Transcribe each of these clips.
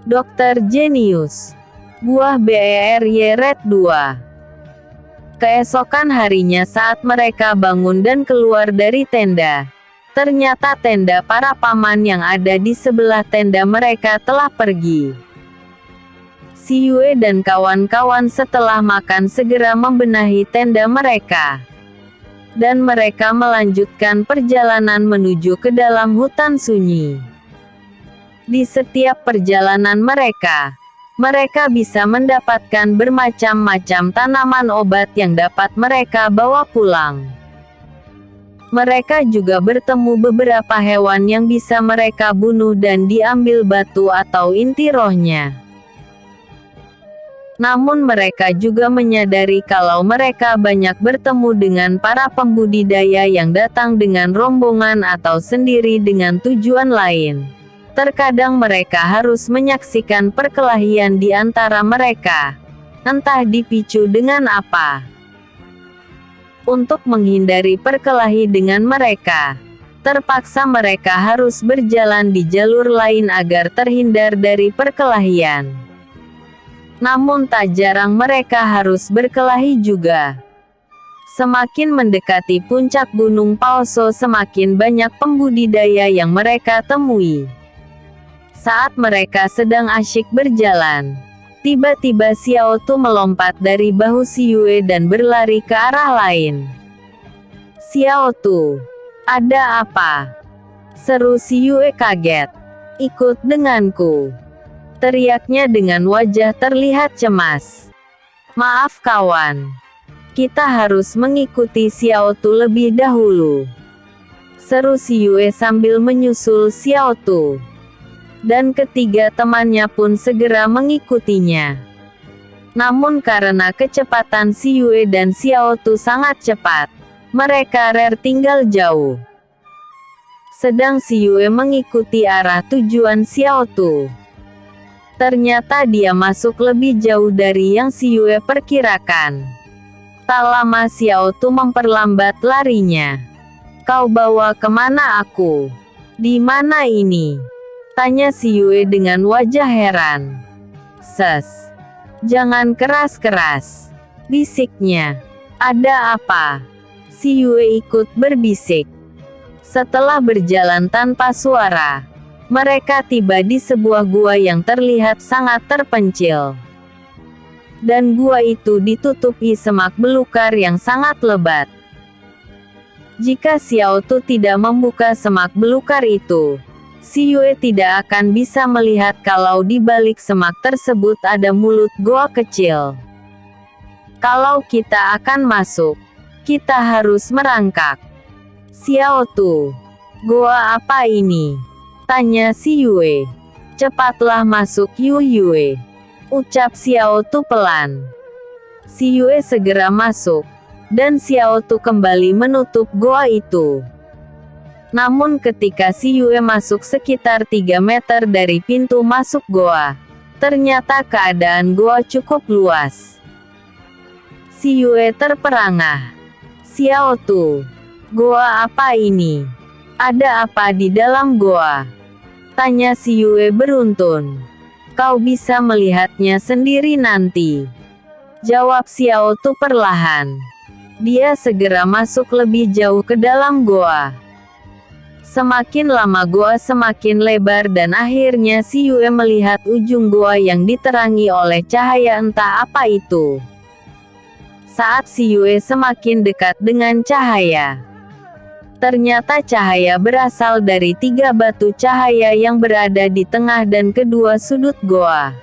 Dokter Jenius. Buah BERY Red 2. Keesokan harinya saat mereka bangun dan keluar dari tenda, ternyata tenda para paman yang ada di sebelah tenda mereka telah pergi. Si Yue dan kawan-kawan setelah makan segera membenahi tenda mereka. Dan mereka melanjutkan perjalanan menuju ke dalam hutan sunyi. Di setiap perjalanan mereka bisa mendapatkan bermacam-macam tanaman obat yang dapat mereka bawa pulang. Mereka juga bertemu beberapa hewan yang bisa mereka bunuh dan diambil batu atau inti rohnya. Namun mereka juga menyadari kalau mereka banyak bertemu dengan para pembudidaya yang datang dengan rombongan atau sendiri dengan tujuan lain. Terkadang mereka harus menyaksikan perkelahian di antara mereka, entah dipicu dengan apa. Untuk menghindari perkelahi dengan mereka, terpaksa mereka harus berjalan di jalur lain agar terhindar dari perkelahian. Namun tak jarang mereka harus berkelahi juga. Semakin mendekati puncak Gunung Paoso, semakin banyak pembudidaya yang mereka temui. Saat mereka sedang asyik berjalan, tiba-tiba Xiao Tu melompat dari bahu si Yue dan berlari ke arah lain. "Xiao Tu, ada apa?" seru si Yue kaget. "Ikut denganku," teriaknya dengan wajah terlihat cemas. "Maaf kawan, kita harus mengikuti Xiao Tu lebih dahulu," seru si Yue sambil menyusul Xiao Tu. Dan ketiga temannya pun segera mengikutinya. Namun karena kecepatan si Yue dan Xiao Tu sangat cepat, mereka tertinggal jauh. Sedang si Yue mengikuti arah tujuan Xiao Tu. Ternyata dia masuk lebih jauh dari yang si Yue perkirakan. Tak lama Xiao Tu memperlambat larinya. "Kau bawa kemana aku? Di mana ini?" tanya si Yue dengan wajah heran. "Ses, jangan keras-keras," bisiknya. "Ada apa?" si Yue ikut berbisik. Setelah berjalan tanpa suara, mereka tiba di sebuah gua yang terlihat sangat terpencil. Dan gua itu ditutupi semak belukar yang sangat lebat. Jika Xiao Tu tidak membuka semak belukar itu, si Yue tidak akan bisa melihat kalau di balik semak tersebut ada mulut goa kecil. "Kalau kita akan masuk, kita harus merangkak." "Xiao Tu, goa apa ini?" tanya si Yue. "Cepatlah masuk Yue," ucap Xiao Tu pelan. Si Yue segera masuk, dan Xiao Tu kembali menutup goa itu. Namun ketika si Yue masuk sekitar 3 meter dari pintu masuk goa, ternyata keadaan goa cukup luas. Si Yue terperangah. "Xiao Tu, goa apa ini? Ada apa di dalam goa?" tanya si Yue beruntun. "Kau bisa melihatnya sendiri nanti," jawab Xiao Tu perlahan. Dia segera masuk lebih jauh ke dalam goa. Semakin lama goa semakin lebar dan akhirnya si Yue melihat ujung goa yang diterangi oleh cahaya entah apa itu. Saat si Yue semakin dekat dengan cahaya, ternyata cahaya berasal dari 3 batu cahaya yang berada di tengah dan kedua sudut goa.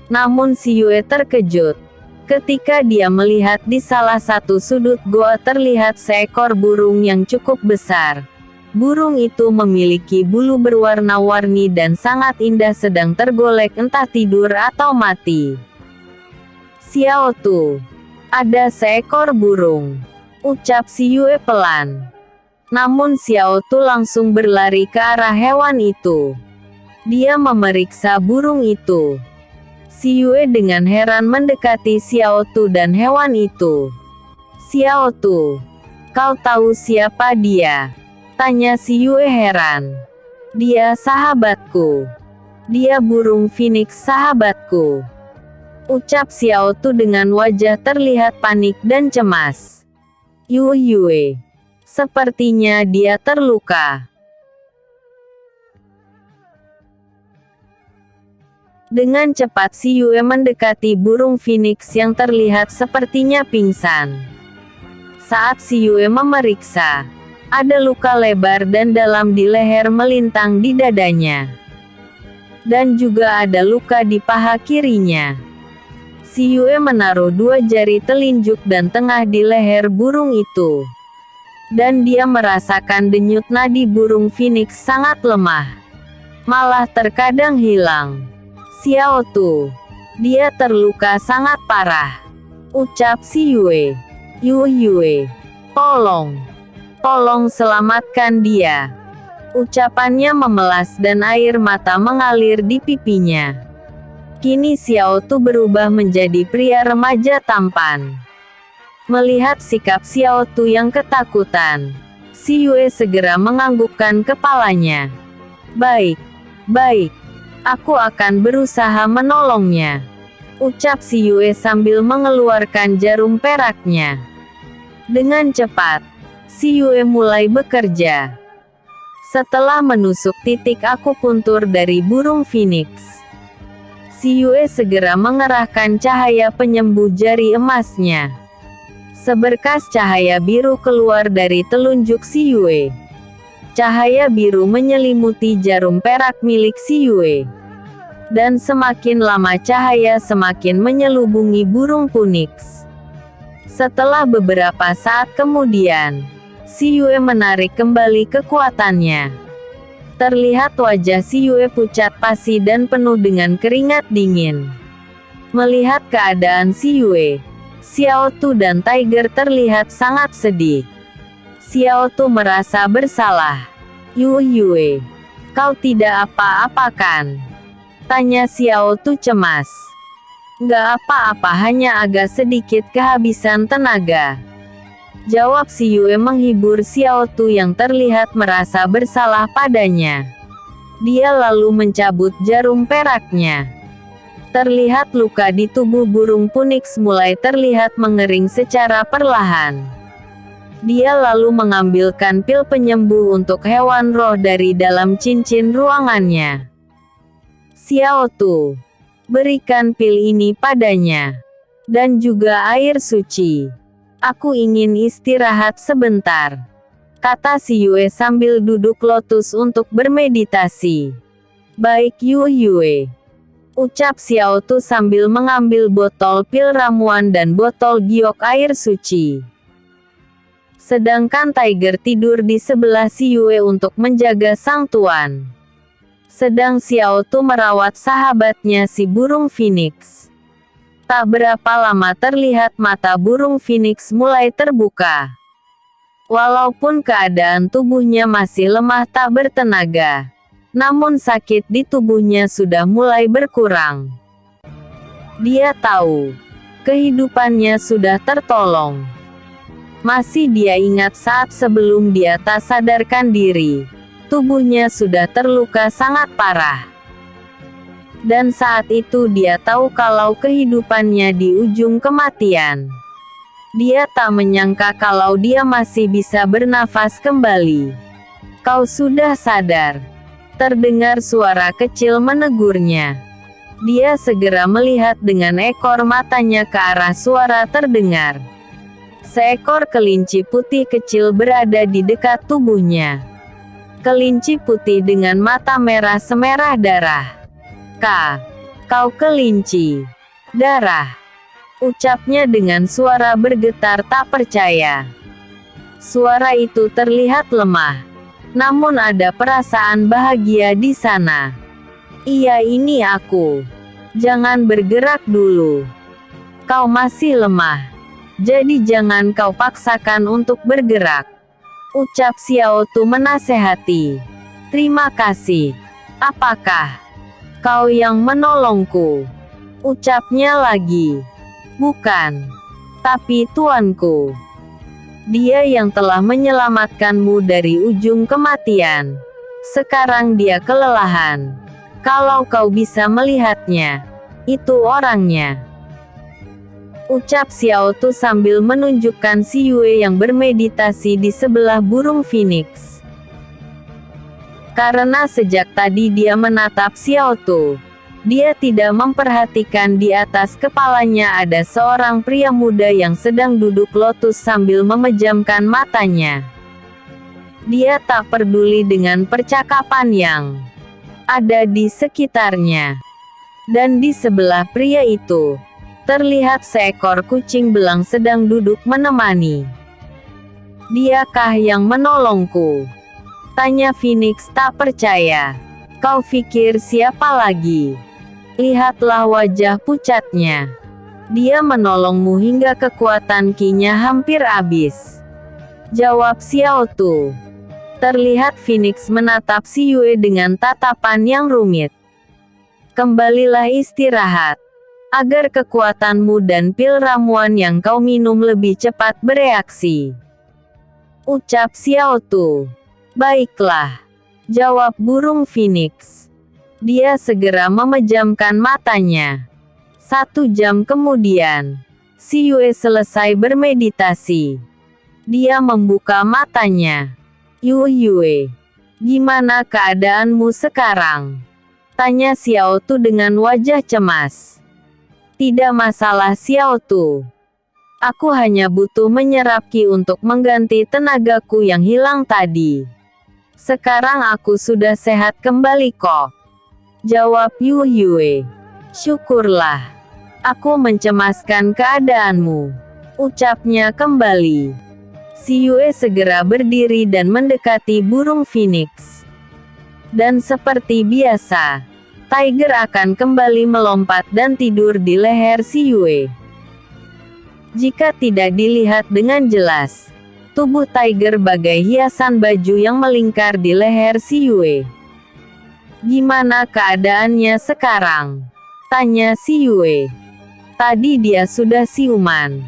Namun si Yue terkejut ketika dia melihat di salah satu sudut goa terlihat seekor burung yang cukup besar. Burung itu memiliki bulu berwarna-warni dan sangat indah, sedang tergolek entah tidur atau mati. "Xiao Tu, ada seekor burung," ucap si Yue pelan. Namun Xiao Tu langsung berlari ke arah hewan itu. Dia memeriksa burung itu. Si Yue dengan heran mendekati Xiao Tu dan hewan itu. "Xiao Tu, kau tahu siapa dia?" tanya si Yue heran. "Dia sahabatku," Dia burung phoenix sahabatku. Ucap Xiao Tu dengan wajah terlihat panik dan cemas. Yue, sepertinya dia terluka. Dengan cepat si Yue mendekati burung phoenix yang terlihat sepertinya pingsan. Saat si Yue memeriksa, ada luka lebar dan dalam di leher melintang di dadanya. Dan juga ada luka di paha kirinya. Si Yue menaruh 2 jari telunjuk dan tengah di leher burung itu. Dan dia merasakan denyut nadi burung phoenix sangat lemah. Malah terkadang hilang. Xiao Tu, dia terluka sangat parah. Ucap si Yue. Yue, tolong selamatkan dia. Ucapannya memelas dan air mata mengalir di pipinya. Kini Xiao Tu berubah menjadi pria remaja tampan. Melihat sikap Xiao Tu yang ketakutan, si Yue segera menganggukkan kepalanya. Baik. Aku akan berusaha menolongnya. Ucap si Yue sambil mengeluarkan jarum peraknya. Dengan cepat, si Yue mulai bekerja. Setelah menusuk titik akupuntur dari burung phoenix, si Yue segera mengerahkan cahaya penyembuh jari emasnya. Seberkas cahaya biru keluar dari telunjuk si Yue. Cahaya biru menyelimuti jarum perak milik si Yue. Dan semakin lama cahaya semakin menyelubungi burung phoenix. Setelah beberapa saat kemudian, si Yue menarik kembali kekuatannya. Terlihat wajah si Yue pucat pasi dan penuh dengan keringat dingin. Melihat keadaan si Yue, Xiao Tu dan Tiger terlihat sangat sedih. Xiao Tu merasa bersalah. Yue, kau tidak apa-apa kan? Tanya Xiao Tu cemas. Nggak apa-apa, hanya agak sedikit kehabisan tenaga. Jawab si Yue menghibur Xiao Tu yang terlihat merasa bersalah padanya. Dia lalu mencabut jarum peraknya. Terlihat luka di tubuh burung phoenix mulai terlihat mengering secara perlahan. Dia lalu mengambilkan pil penyembuh untuk hewan roh dari dalam cincin ruangannya. Xiao Tu, berikan pil ini padanya. Dan juga air suci. Aku ingin istirahat sebentar. Kata si Yue sambil duduk lotus untuk bermeditasi. Baik Yue. Ucap Xiao Tu sambil mengambil botol pil ramuan dan botol giok air suci. Sedangkan Tiger tidur di sebelah si Yue untuk menjaga sang tuan. Sedang Xiao Tu merawat sahabatnya si burung phoenix. Tak berapa lama terlihat mata burung phoenix mulai terbuka. Walaupun keadaan tubuhnya masih lemah tak bertenaga, namun sakit di tubuhnya sudah mulai berkurang. Dia tahu, kehidupannya sudah tertolong. Masih dia ingat saat sebelum dia tak sadarkan diri, tubuhnya sudah terluka sangat parah. Dan saat itu dia tahu kalau kehidupannya di ujung kematian. Dia tak menyangka kalau dia masih bisa bernafas kembali. Kau sudah sadar? Terdengar suara kecil menegurnya. Dia segera melihat dengan ekor matanya ke arah suara terdengar. Seekor kelinci putih kecil berada di dekat tubuhnya. Kelinci putih dengan mata merah semerah darah. Kau kelinci darah. Ucapnya dengan suara bergetar tak percaya. Suara itu terlihat lemah. Namun ada perasaan bahagia di sana. Iya, ini aku. Jangan bergerak dulu. Kau masih lemah. Jadi jangan kau paksakan untuk bergerak. Ucap Xiao Tu menasehati. Terima kasih. Apakah kau yang menolongku? Ucapnya lagi. Bukan. Tapi tuanku. Dia yang telah menyelamatkanmu dari ujung kematian. Sekarang dia kelelahan. Kalau kau bisa melihatnya, itu orangnya. Ucap Xiao Tu sambil menunjukkan Si Yue yang bermeditasi di sebelah burung phoenix. Karena sejak tadi dia menatap Xiao Tu, dia tidak memperhatikan di atas kepalanya ada seorang pria muda yang sedang duduk lotus sambil memejamkan matanya. Dia tak peduli dengan percakapan yang ada di sekitarnya. Dan di sebelah pria itu, terlihat seekor kucing belang sedang duduk menemani. "Diakah yang menolongku?" tanya Phoenix tak percaya. "Kau pikir siapa lagi? Lihatlah wajah pucatnya. Dia menolongmu hingga kekuatan Qi-nya hampir habis," jawab Xiao Tu. Terlihat Phoenix menatap Si Yue dengan tatapan yang rumit. "Kembalilah istirahat, agar kekuatanmu dan pil ramuan yang kau minum lebih cepat bereaksi," ucap Xiao Tu. "Baiklah," jawab burung phoenix. Dia segera memejamkan matanya. 1 jam kemudian, Si Yue selesai bermeditasi. Dia membuka matanya. "Yue, gimana keadaanmu sekarang?" tanya Xiao Tu dengan wajah cemas. "Tidak masalah Xiao Tu. Aku hanya butuh menyerap Qi untuk mengganti tenagaku yang hilang tadi. Sekarang aku sudah sehat kembali kok," jawab Yue. "Syukurlah. Aku mencemaskan keadaanmu," ucapnya kembali. Si Yue segera berdiri dan mendekati burung phoenix. Dan seperti biasa, Tiger akan kembali melompat dan tidur di leher Si Yue. Jika tidak dilihat dengan jelas, tubuh Tiger bagai hiasan baju yang melingkar di leher Si Yue. "Gimana keadaannya sekarang?" tanya Si Yue. "Tadi dia sudah siuman,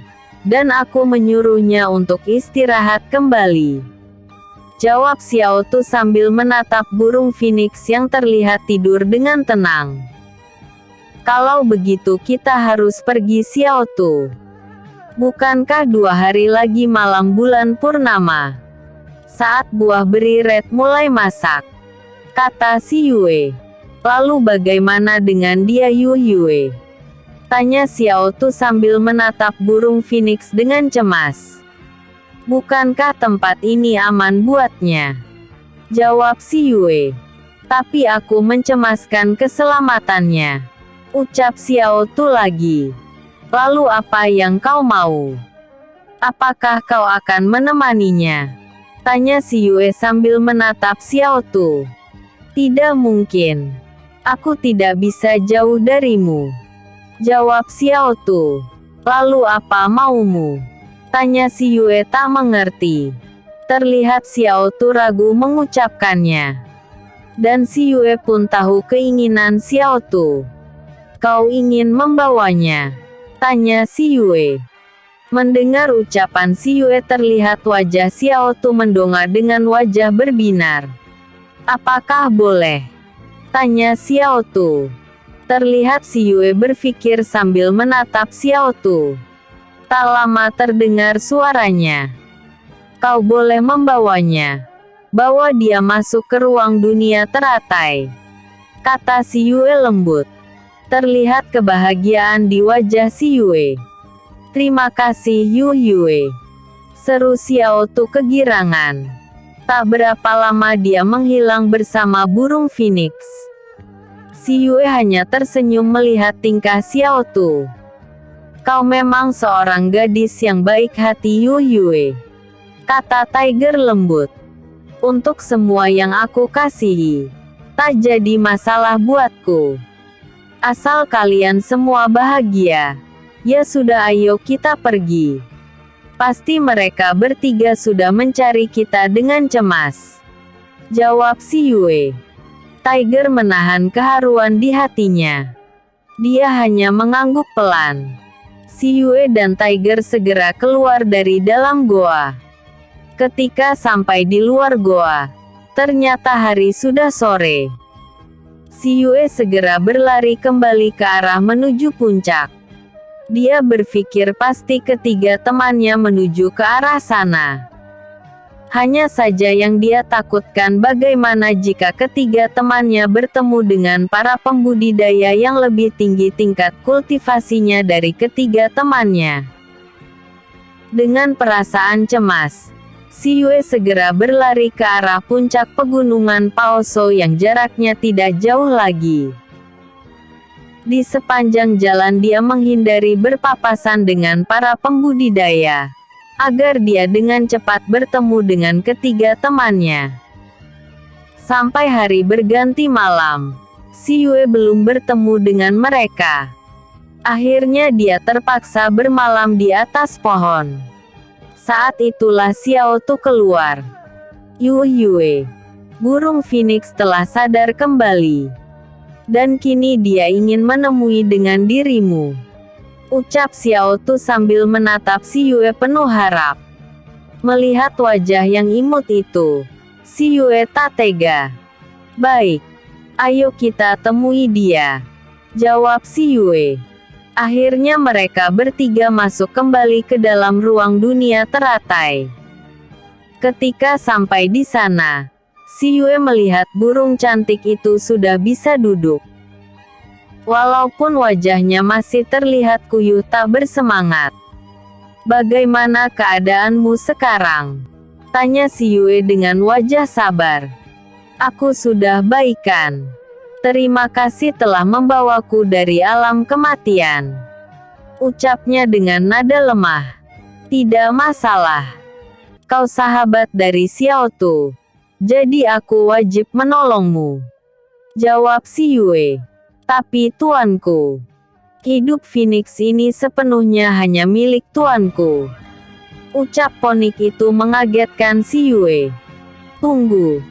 dan aku menyuruhnya untuk istirahat kembali," jawab Xiao Tu sambil menatap burung phoenix yang terlihat tidur dengan tenang. "Kalau begitu kita harus pergi Xiao Tu. Bukankah 2 hari lagi malam bulan purnama? Saat buah beri red mulai masak," kata Si Yue. "Lalu bagaimana dengan dia Yue?" tanya Xiao Tu sambil menatap burung phoenix dengan cemas. "Bukankah tempat ini aman buatnya?" jawab Si Yue. "Tapi aku mencemaskan keselamatannya," ucap Xiao Tu lagi. "Lalu apa yang kau mau? Apakah kau akan menemaninya?" tanya Si Yue sambil menatap Xiao Tu. "Tidak mungkin. Aku tidak bisa jauh darimu," jawab Xiao Tu. "Lalu apa maumu?" tanya Si Yue tak mengerti. Terlihat Xiao Tu ragu mengucapkannya. Dan Si Yue pun tahu keinginan Xiao Tu. "Kau ingin membawanya?" tanya Si Yue. Mendengar ucapan Si Yue terlihat wajah Xiao Tu mendongak dengan wajah berbinar. "Apakah boleh?" tanya Xiao Tu. Terlihat Si Yue berpikir sambil menatap Xiao Tu. Tak lama terdengar suaranya. "Kau boleh membawanya. Bawa dia masuk ke ruang dunia teratai," kata Si Yue lembut. Terlihat kebahagiaan di wajah Si Yue. "Terima kasih Yue," seru Xiao Tu kegirangan. Tak berapa lama dia menghilang bersama burung phoenix. Si Yue hanya tersenyum melihat tingkah Xiao Tu. "Kau memang seorang gadis yang baik hati Yue," kata Tiger lembut. "Untuk semua yang aku kasihi, tak jadi masalah buatku. Asal kalian semua bahagia. Ya sudah, ayo kita pergi. Pasti mereka bertiga sudah mencari kita dengan cemas," jawab Si Yue. Tiger menahan keharuan di hatinya. Dia hanya mengangguk pelan. Si Yue dan Tiger segera keluar dari dalam goa. Ketika sampai di luar goa, ternyata hari sudah sore. Si Yue segera berlari kembali ke arah menuju puncak. Dia berpikir pasti ketiga temannya menuju ke arah sana. Hanya saja yang dia takutkan bagaimana jika ketiga temannya bertemu dengan para pembudidaya yang lebih tinggi tingkat kultivasinya dari ketiga temannya. Dengan perasaan cemas, si Yue segera berlari ke arah puncak pegunungan Paoso yang jaraknya tidak jauh lagi. Di sepanjang jalan dia menghindari berpapasan dengan para pembudidaya, agar dia dengan cepat bertemu dengan ketiga temannya. Sampai hari berganti malam, si Yue belum bertemu dengan mereka. Akhirnya dia terpaksa bermalam di atas pohon. Saat itulah Xiao Tu keluar. Yue, burung phoenix telah sadar kembali. Dan kini dia ingin menemui dengan dirimu. Ucap Xiao Tu sambil menatap si Yue penuh harap. Melihat wajah yang imut itu, si Yue tak tega. Baik, ayo kita temui dia, jawab si Yue. Akhirnya mereka bertiga masuk kembali ke dalam ruang dunia teratai. Ketika sampai di sana, si Yue melihat burung cantik itu sudah bisa duduk. Walaupun wajahnya masih terlihat kuyuh tak bersemangat. Bagaimana keadaanmu sekarang? Tanya si Yue dengan wajah sabar. Aku sudah baikan. Terima kasih telah membawaku dari alam kematian. Ucapnya dengan nada lemah. Tidak masalah. Kau sahabat dari Xiao Tu. Jadi aku wajib menolongmu. Jawab si Yue. Tapi tuanku, hidup Phoenix ini sepenuhnya hanya milik tuanku. Ucap ponik itu mengagetkan si Yue. Tunggu.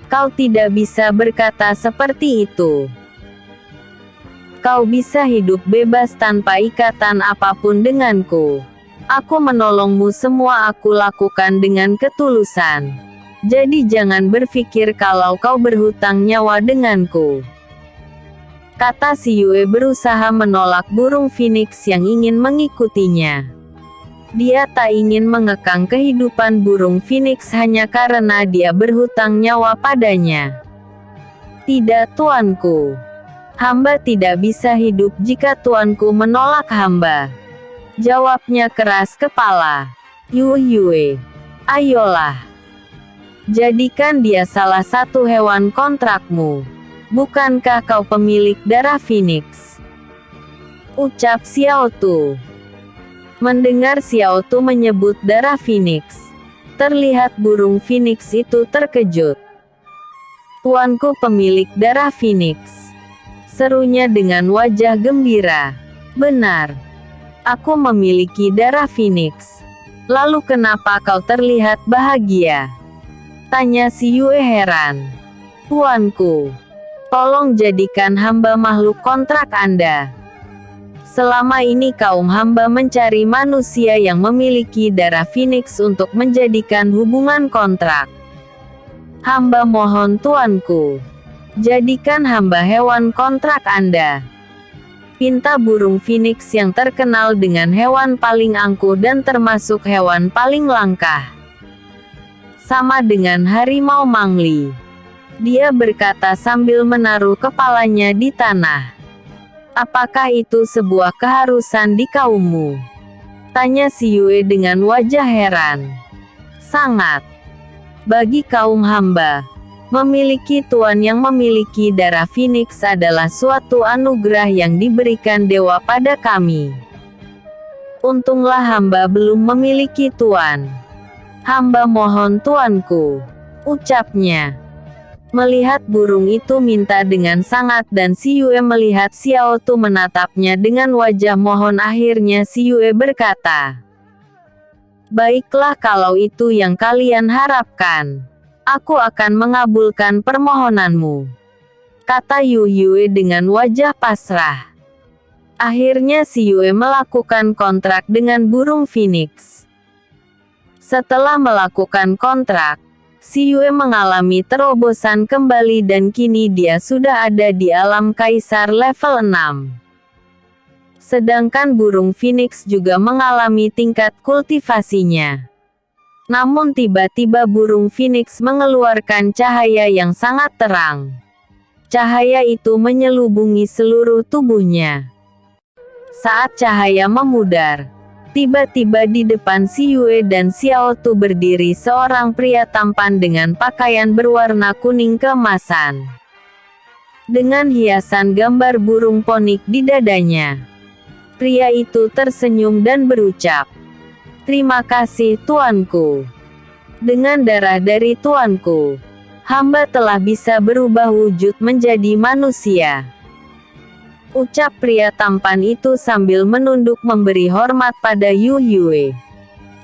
Kau tidak bisa berkata seperti itu. Kau bisa hidup bebas tanpa ikatan apapun denganku. Aku menolongmu semua aku lakukan dengan ketulusan. Jadi jangan berpikir kalau kau berhutang nyawa denganku. Kata si Yue berusaha menolak burung phoenix yang ingin mengikutinya. Dia tak ingin mengekang kehidupan burung phoenix hanya karena dia berhutang nyawa padanya. Tidak tuanku. Hamba tidak bisa hidup jika tuanku menolak hamba. Jawabnya keras kepala. Yue, ayolah. Jadikan dia salah satu hewan kontrakmu. Bukankah kau pemilik darah Phoenix? Ucap Xiao Tu. Mendengar Xiao Tu menyebut darah Phoenix, terlihat burung Phoenix itu terkejut. Tuanku pemilik darah Phoenix, serunya dengan wajah gembira. Benar, aku memiliki darah Phoenix. Lalu kenapa kau terlihat bahagia? Tanya si Yue heran. Tuanku, tolong jadikan hamba makhluk kontrak Anda. Selama ini kaum hamba mencari manusia yang memiliki darah Phoenix untuk menjadikan hubungan kontrak. Hamba mohon tuanku, jadikan hamba hewan kontrak Anda. Pinta burung Phoenix yang terkenal dengan hewan paling angkuh dan termasuk hewan paling langka. Sama dengan harimau Mangli. Dia berkata sambil menaruh kepalanya di tanah. Apakah itu sebuah keharusan di kaummu? Tanya si Yue dengan wajah heran. Sangat. Bagi kaum hamba, memiliki tuan yang memiliki darah Phoenix adalah suatu anugerah yang diberikan dewa pada kami. Untunglah hamba belum memiliki tuan. Hamba mohon tuanku, ucapnya. Melihat burung itu minta dengan sangat dan si Yue melihat Xiao Tu menatapnya dengan wajah mohon. Akhirnya si Yue berkata, baiklah kalau itu yang kalian harapkan. Aku akan mengabulkan permohonanmu. Kata Yue dengan wajah pasrah. Akhirnya si Yue melakukan kontrak dengan burung Phoenix. Setelah melakukan kontrak, Si Yue mengalami terobosan kembali dan kini dia sudah ada di alam kaisar level 6. Sedangkan burung phoenix juga mengalami tingkat kultivasinya. Namun tiba-tiba burung phoenix mengeluarkan cahaya yang sangat terang. Cahaya itu menyelubungi seluruh tubuhnya. Saat cahaya memudar, tiba-tiba di depan si Yue dan Xiao Tu berdiri seorang pria tampan dengan pakaian berwarna kuning keemasan. Dengan hiasan gambar burung ponik di dadanya. Pria itu tersenyum dan berucap, "Terima kasih tuanku. Dengan darah dari tuanku, hamba telah bisa berubah wujud menjadi manusia." Ucap pria tampan itu sambil menunduk memberi hormat pada Yu Yue.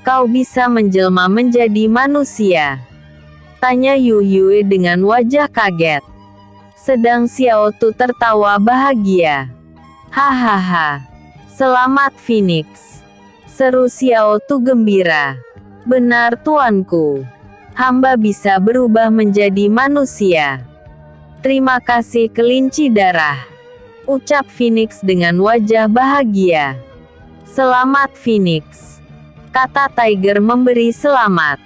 "Kau bisa menjelma menjadi manusia?" tanya Yu Yue dengan wajah kaget. Sedang Xiao Tu tertawa bahagia. "Hahaha. Selamat Phoenix," seru Xiao Tu gembira. "Benar tuanku. Hamba bisa berubah menjadi manusia. Terima kasih kelinci darah," ucap Phoenix dengan wajah bahagia. "Selamat Phoenix," kata Tiger memberi selamat.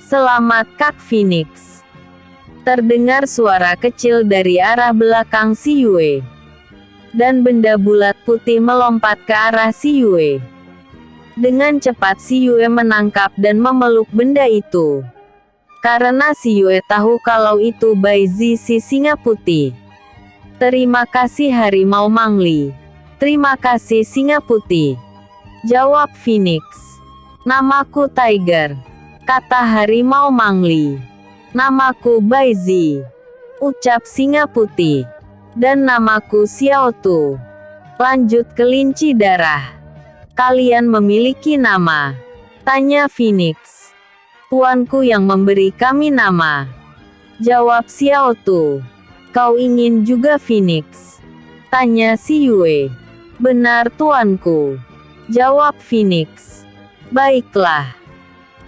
"Selamat Kak Phoenix." Terdengar suara kecil dari arah belakang si Yue. Dan benda bulat putih melompat ke arah si Yue. Dengan cepat si Yue menangkap dan memeluk benda itu. Karena si Yue tahu kalau itu Bai Zi si singa putih. "Terima kasih Harimau Mangli." "Terima kasih Singa Putih," jawab Phoenix. "Namaku Tiger," kata Harimau Mangli. "Namaku Bai Zi," ucap Singa Putih. "Dan namaku Xiao Tu," lanjut kelinci darah. "Kalian memiliki nama?" tanya Phoenix. "Tuanku yang memberi kami nama," jawab Xiao Tu. "Kau ingin juga Phoenix?" tanya si Yue. "Benar tuanku," jawab Phoenix. "Baiklah.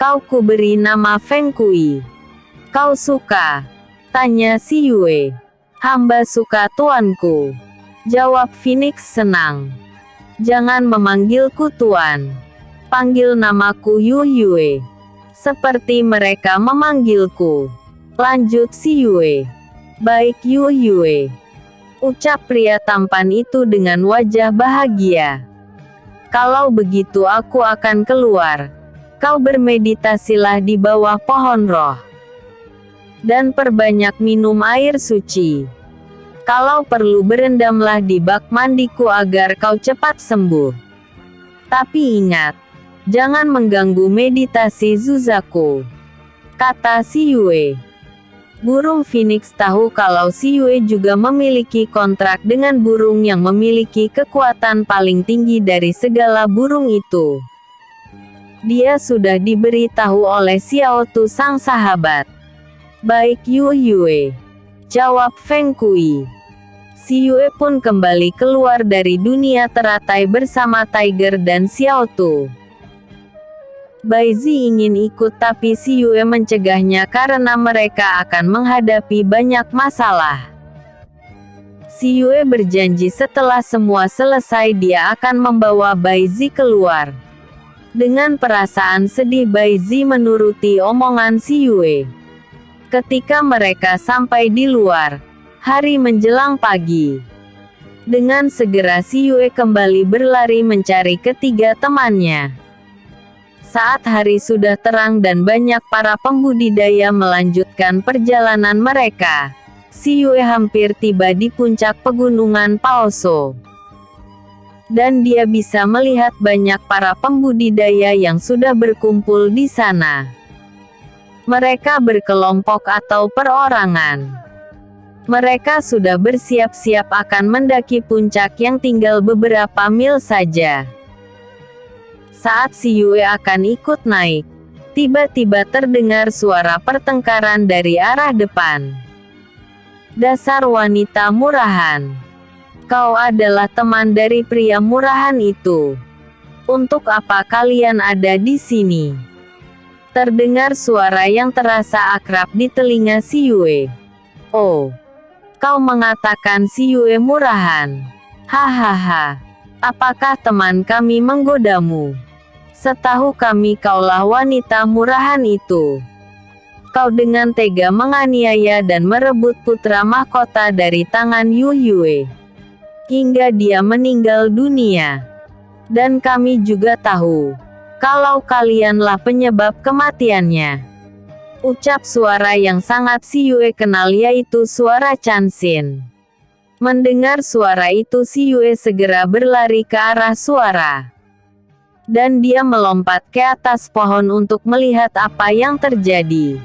Kau kuberi nama Feng Kui. Kau suka?" tanya si Yue. "Hamba suka tuanku," jawab Phoenix senang. "Jangan memanggilku tuan. Panggil namaku Yu Yue. Seperti mereka memanggilku," lanjut si Yue. "Baik Yu Yue," ucap pria tampan itu dengan wajah bahagia. "Kalau begitu aku akan keluar. Kau bermeditasilah di bawah pohon roh. Dan perbanyak minum air suci. Kalau perlu berendamlah di bak mandiku agar kau cepat sembuh. Tapi ingat, jangan mengganggu meditasi Zuzaku," kata si Yue. Burung Phoenix tahu kalau si Yue juga memiliki kontrak dengan burung yang memiliki kekuatan paling tinggi dari segala burung itu. Dia sudah diberitahu oleh Xiao Tu sang sahabat. "Baik Yu Yue," jawab Feng Kui. Si Yue pun kembali keluar dari dunia teratai bersama Tiger dan Xiao Tu. Bai Zi ingin ikut tapi si Yue mencegahnya karena mereka akan menghadapi banyak masalah. Si Yue berjanji setelah semua selesai dia akan membawa Bai Zi keluar. Dengan perasaan sedih Bai Zi menuruti omongan si Yue. Ketika mereka sampai di luar, hari menjelang pagi. Dengan segera si Yue kembali berlari mencari ketiga temannya. Saat hari sudah terang dan banyak para pembudidaya melanjutkan perjalanan mereka, si Yue hampir tiba di puncak pegunungan Paoso. Dan dia bisa melihat banyak para pembudidaya yang sudah berkumpul di sana. Mereka berkelompok atau perorangan. Mereka sudah bersiap-siap akan mendaki puncak yang tinggal beberapa mil saja. Saat si Yue akan ikut naik, tiba-tiba terdengar suara pertengkaran dari arah depan. "Dasar wanita murahan. Kau adalah teman dari pria murahan itu. Untuk apa kalian ada di sini?" Terdengar suara yang terasa akrab di telinga si Yue. "Oh, kau mengatakan si Yue murahan? Hahaha. Apakah teman kami menggodamu? Setahu kami kaulah wanita murahan itu. Kau dengan tega menganiaya dan merebut putra mahkota dari tangan Yu Yue, hingga dia meninggal dunia. Dan kami juga tahu kalau kalianlah penyebab kematiannya." Ucap suara yang sangat si Yue kenal, yaitu suara Chanxin. Mendengar suara itu, si Yue segera berlari ke arah suara. Dan dia melompat ke atas pohon untuk melihat apa yang terjadi.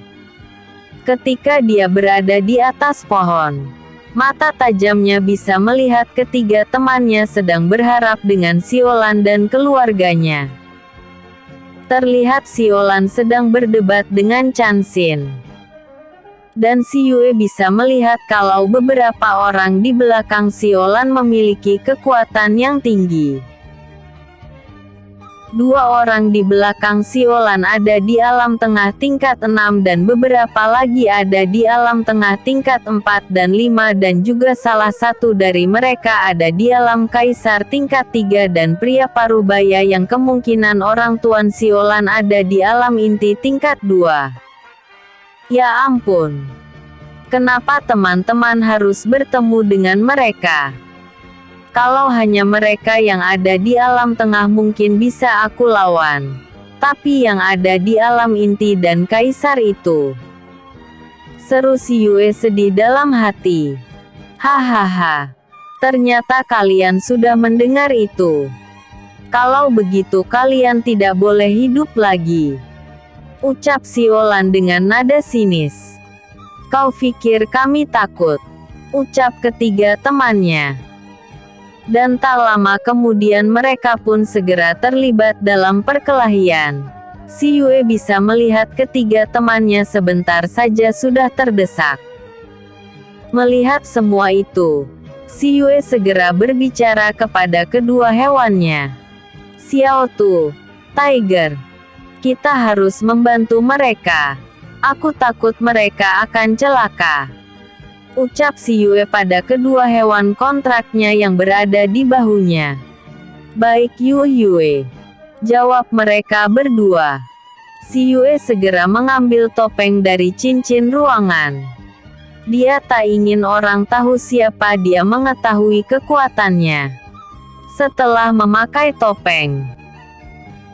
Ketika dia berada di atas pohon, mata tajamnya bisa melihat ketiga temannya sedang berharap dengan Siolan dan keluarganya. Terlihat Siolan sedang berdebat dengan Chanxin. Dan si Yue bisa melihat kalau beberapa orang di belakang Siolan memiliki kekuatan yang tinggi. Dua orang di belakang Siolan ada di alam tengah tingkat 6 dan beberapa lagi ada di alam tengah tingkat 4 dan 5 dan juga salah satu dari mereka ada di alam kaisar tingkat 3 dan pria parubaya yang kemungkinan orang tuan Siolan ada di alam inti tingkat 2. Ya ampun. Kenapa teman-teman harus bertemu dengan mereka? Kalau hanya mereka yang ada di alam tengah mungkin bisa aku lawan. Tapi yang ada di alam inti dan kaisar itu. Seru si Yue sedih dalam hati. Hahaha. Ternyata kalian sudah mendengar itu. Kalau begitu kalian tidak boleh hidup lagi. Ucap Siolan dengan nada sinis. Kau pikir kami takut? Ucap ketiga temannya. Dan tak lama kemudian mereka pun segera terlibat dalam perkelahian. Si Yue bisa melihat ketiga temannya sebentar saja sudah terdesak. Melihat semua itu, si Yue segera berbicara kepada kedua hewannya. Xiao Tu, Tiger, kita harus membantu mereka. Aku takut mereka akan celaka. Ucap si Yue pada kedua hewan kontraknya yang berada di bahunya. Baik Yu Yue, jawab mereka berdua. Si Yue segera mengambil topeng dari cincin ruangan. Dia tak ingin orang tahu siapa dia mengetahui kekuatannya. Setelah memakai topeng,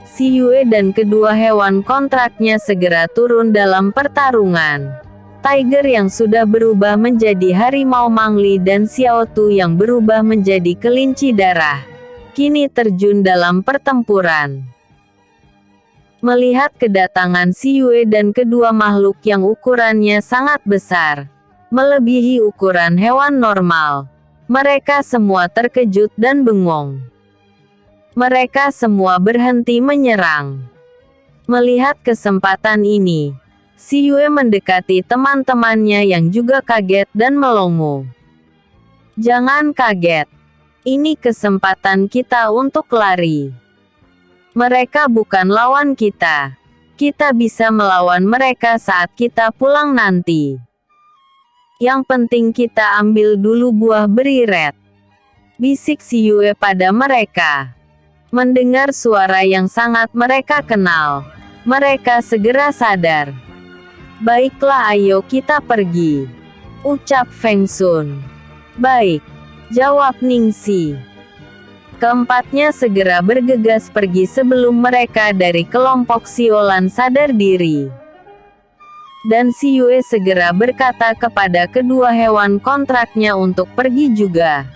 si Yue dan kedua hewan kontraknya segera turun dalam pertarungan. Tiger yang sudah berubah menjadi harimau Mangli dan Xiao Tu yang berubah menjadi kelinci darah, kini terjun dalam pertempuran. Melihat kedatangan si Yue dan kedua makhluk yang ukurannya sangat besar, melebihi ukuran hewan normal, mereka semua terkejut dan bengong. Mereka semua berhenti menyerang. Melihat kesempatan ini, si Yue mendekati teman-temannya yang juga kaget dan melongo. Jangan kaget. Ini kesempatan kita untuk lari. Mereka bukan lawan kita. Kita bisa melawan mereka saat kita pulang nanti. Yang penting kita ambil dulu buah beriret. Bisik si Yue pada mereka. Mendengar suara yang sangat mereka kenal, mereka segera sadar. Baiklah, ayo kita pergi. Ucap Feng Sun. Baik, jawab Ningxi. Keempatnya segera bergegas pergi sebelum mereka dari kelompok Siolan sadar diri. Dan si Yue segera berkata kepada kedua hewan kontraknya untuk pergi juga.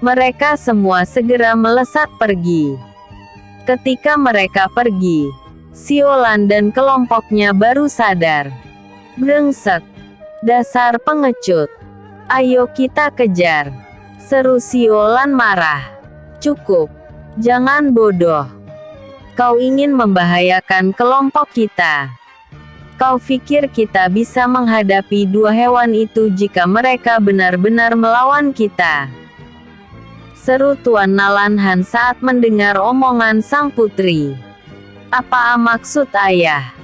Mereka semua segera melesat pergi. Ketika mereka pergi, Siolan dan kelompoknya baru sadar. Brengsek. Dasar pengecut. Ayo kita kejar. Seru Siolan marah. Cukup. Jangan bodoh. Kau ingin membahayakan kelompok kita. Kau pikir kita bisa menghadapi dua hewan itu jika mereka benar-benar melawan kita? Seru Tuan Nalan Han saat mendengar omongan sang putri. Apa maksud ayah?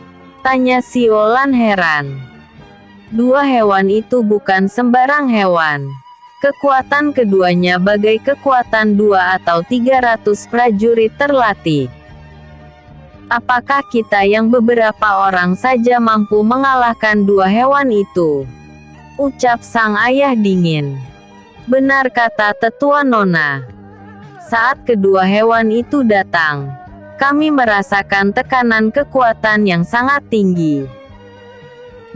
Tanya si Olan heran. Dua hewan itu bukan sembarang hewan. Kekuatan keduanya bagai kekuatan 2 atau 300 prajurit terlatih. Apakah kita yang beberapa orang saja mampu mengalahkan dua hewan itu? Ucap sang ayah dingin. Benar kata tetua Nona. Saat kedua hewan itu datang, kami merasakan tekanan kekuatan yang sangat tinggi.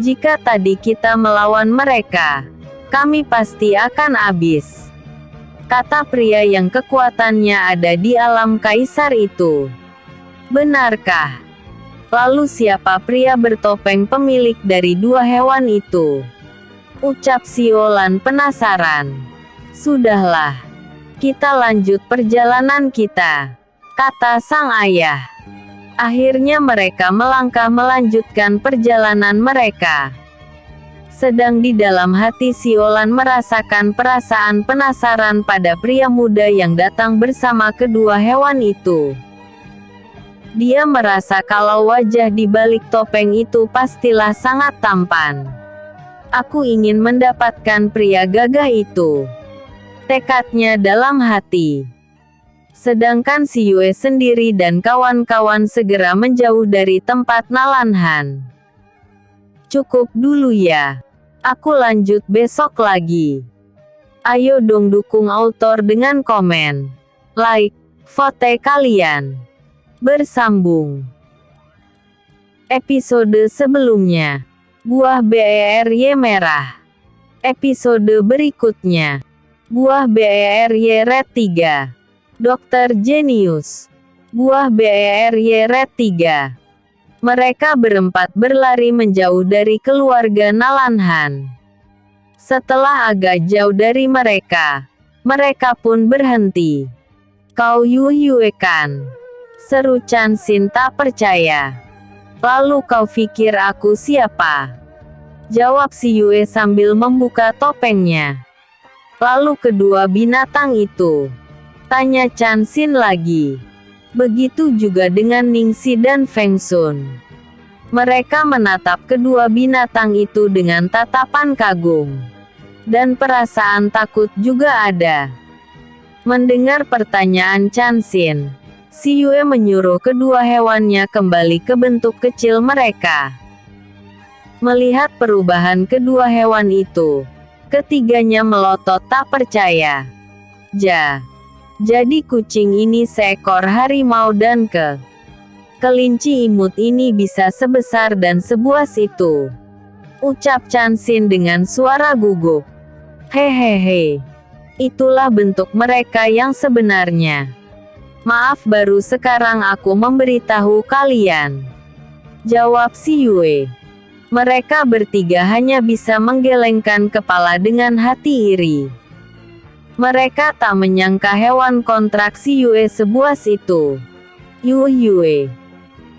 Jika tadi kita melawan mereka, kami pasti akan habis. Kata pria yang kekuatannya ada di alam kaisar itu. Benarkah? Lalu siapa pria bertopeng pemilik dari dua hewan itu? Ucap si Olan penasaran. Sudahlah. Kita lanjut perjalanan kita, kata sang ayah. Akhirnya mereka melangkah melanjutkan perjalanan mereka. Sedang di dalam hati si Olan merasakan perasaan penasaran pada pria muda yang datang bersama kedua hewan itu. Dia merasa kalau wajah di balik topeng itu pastilah sangat tampan. Aku ingin mendapatkan pria gagah itu. Tekadnya dalam hati. Sedangkan si Yue sendiri dan kawan-kawan segera menjauh dari tempat Nalanhan. Cukup dulu ya. Aku lanjut besok lagi. Ayo dong dukung author dengan komen, like, vote kalian. Bersambung. Episode sebelumnya. Buah BERY merah. Episode berikutnya. Buah BERY red 3. Dokter Jenius. Buah BERY red 3. Mereka berempat berlari menjauh dari keluarga Nalanhan. Setelah agak jauh dari mereka, mereka pun berhenti. Kau Yue kan? Seru Chan Xin tak percaya. Lalu kau pikir aku siapa? Jawab si Yue sambil membuka topengnya. Lalu kedua binatang itu? Tanya Chan Xin lagi. Begitu juga dengan Ningxi dan Feng Sun. Mereka menatap kedua binatang itu dengan tatapan kagum. Dan perasaan takut juga ada. Mendengar pertanyaan Chan Xin, si Yue menyuruh kedua hewannya kembali ke bentuk kecil mereka. Melihat perubahan kedua hewan itu, ketiganya melotot tak percaya. Jadi kucing ini seekor harimau dan kelinci imut ini bisa sebesar dan sebuas itu. Ucap Chan Xin dengan suara gugup. Hehehe. Itulah bentuk mereka yang sebenarnya. Maaf baru sekarang aku memberitahu kalian. Jawab si Yue. Mereka bertiga hanya bisa menggelengkan kepala dengan hati iri. Mereka tak menyangka hewan kontrak si Yue sebuas itu. Yue,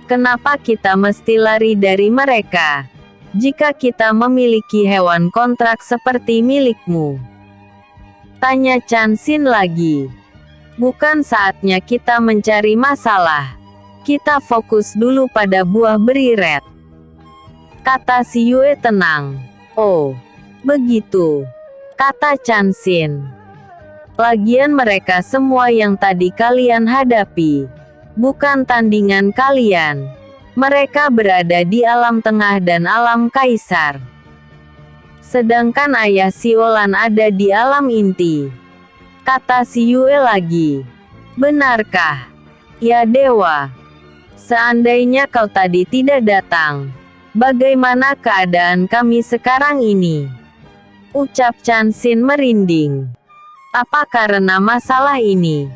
kenapa kita mesti lari dari mereka? Jika kita memiliki hewan kontrak seperti milikmu. Tanya Chan Xin lagi. Bukan saatnya kita mencari masalah. Kita fokus dulu pada buah beri red. Kata si Yue tenang. Oh, begitu. Kata Chan Xin. Lagian mereka semua yang tadi kalian hadapi. Bukan tandingan kalian. Mereka berada di alam tengah dan alam kaisar. Sedangkan ayah si Olan ada di alam inti. Kata si Yue lagi. Benarkah? Ya dewa. Seandainya kau tadi tidak datang. Bagaimana keadaan kami sekarang ini? Ucap Chan Xin merinding. Apa karena masalah ini?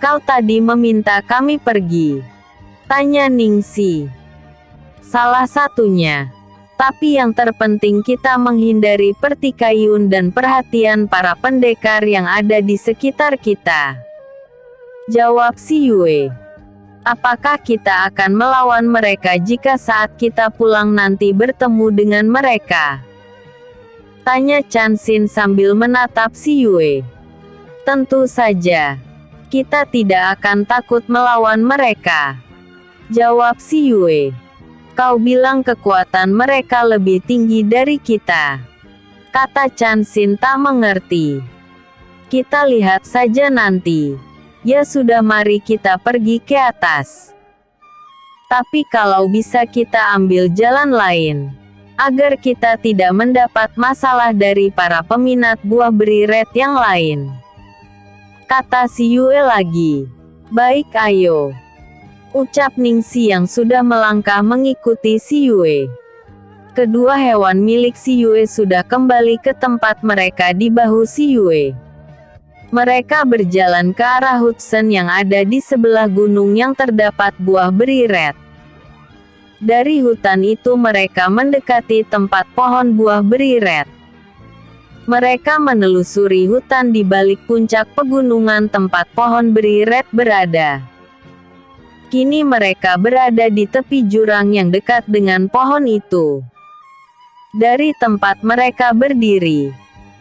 Kau tadi meminta kami pergi? Tanya Ningxi. Salah satunya. Tapi yang terpenting kita menghindari pertikaian dan perhatian para pendekar yang ada di sekitar kita. Jawab si Yue. Apakah kita akan melawan mereka jika saat kita pulang nanti bertemu dengan mereka? Tanya Chan Xin sambil menatap si Yue. Tentu saja. Kita tidak akan takut melawan mereka. Jawab si Yue. Kau bilang kekuatan mereka lebih tinggi dari kita, kata Chansin tak mengerti. Kita lihat saja nanti. Ya sudah, mari kita pergi ke atas. Tapi kalau bisa kita ambil jalan lain, agar kita tidak mendapat masalah dari para peminat buah beri red yang lain, kata si Yue lagi. Baik, ayo, ucap Ningxi yang sudah melangkah mengikuti si Yue. Kedua hewan milik si Yue sudah kembali ke tempat mereka di bahu si Yue. Mereka berjalan ke arah Hudson yang ada di sebelah gunung yang terdapat buah beri red. Dari hutan itu mereka mendekati tempat pohon buah beri red. Mereka menelusuri hutan di balik puncak pegunungan tempat pohon beri red berada. Kini mereka berada di tepi jurang yang dekat dengan pohon itu. Dari tempat mereka berdiri,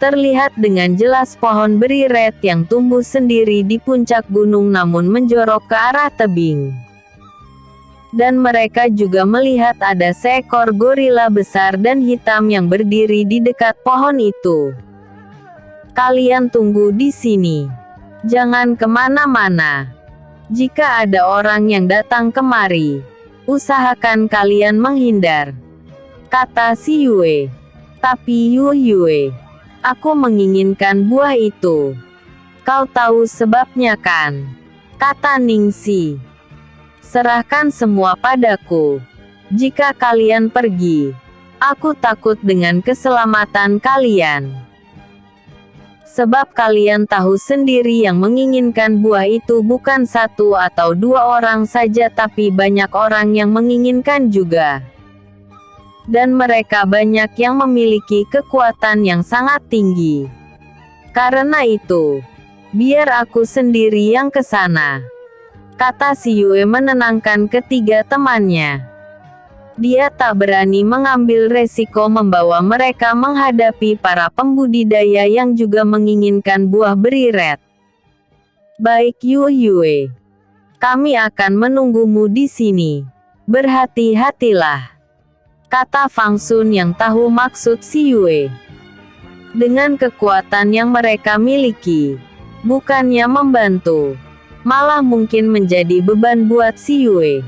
terlihat dengan jelas pohon beri red yang tumbuh sendiri di puncak gunung namun menjorok ke arah tebing. Dan mereka juga melihat ada seekor gorila besar dan hitam yang berdiri di dekat pohon itu. Kalian tunggu di sini. Jangan kemana-mana. Jika ada orang yang datang kemari, usahakan kalian menghindar, kata si Yue. Tapi Yue, aku menginginkan buah itu. Kau tahu sebabnya kan? Kata Ningxi. Serahkan semua padaku. Jika kalian pergi, aku takut dengan keselamatan kalian. Sebab kalian tahu sendiri yang menginginkan buah itu bukan satu atau dua orang saja tapi banyak orang yang menginginkan juga. Dan mereka banyak yang memiliki kekuatan yang sangat tinggi. Karena itu, biar aku sendiri yang ke sana, kata si Yue menenangkan ketiga temannya. Dia tak berani mengambil resiko membawa mereka menghadapi para pembudidaya yang juga menginginkan buah beri red. Baik Yue, kami akan menunggumu di sini. Berhati-hatilah, kata Fang Sun yang tahu maksud si Yue. Dengan kekuatan yang mereka miliki, bukannya membantu, malah mungkin menjadi beban buat si Yue.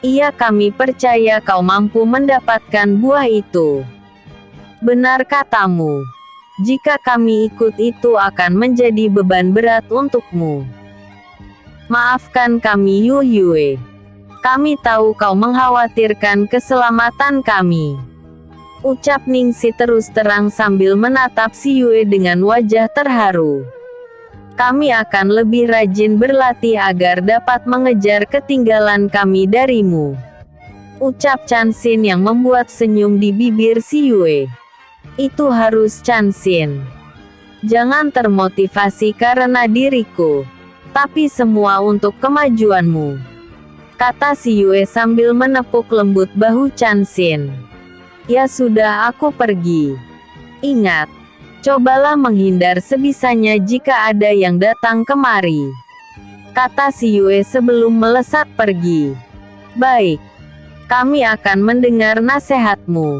Iya, kami percaya kau mampu mendapatkan buah itu. Benar katamu. Jika kami ikut itu akan menjadi beban berat untukmu. Maafkan kami Yue. Kami tahu kau mengkhawatirkan keselamatan kami, ucap Ningxi terus terang sambil menatap si Yue dengan wajah terharu. Kami akan lebih rajin berlatih agar dapat mengejar ketinggalan kami darimu, ucap Chansin yang membuat senyum di bibir si Yue. Itu harus Chansin. Jangan termotivasi karena diriku, tapi semua untuk kemajuanmu, kata si Yue sambil menepuk lembut bahu Chansin. Ya sudah, aku pergi. Ingat, cobalah menghindar sebisanya jika ada yang datang kemari, kata si Yue sebelum melesat pergi. Baik, kami akan mendengar nasihatmu,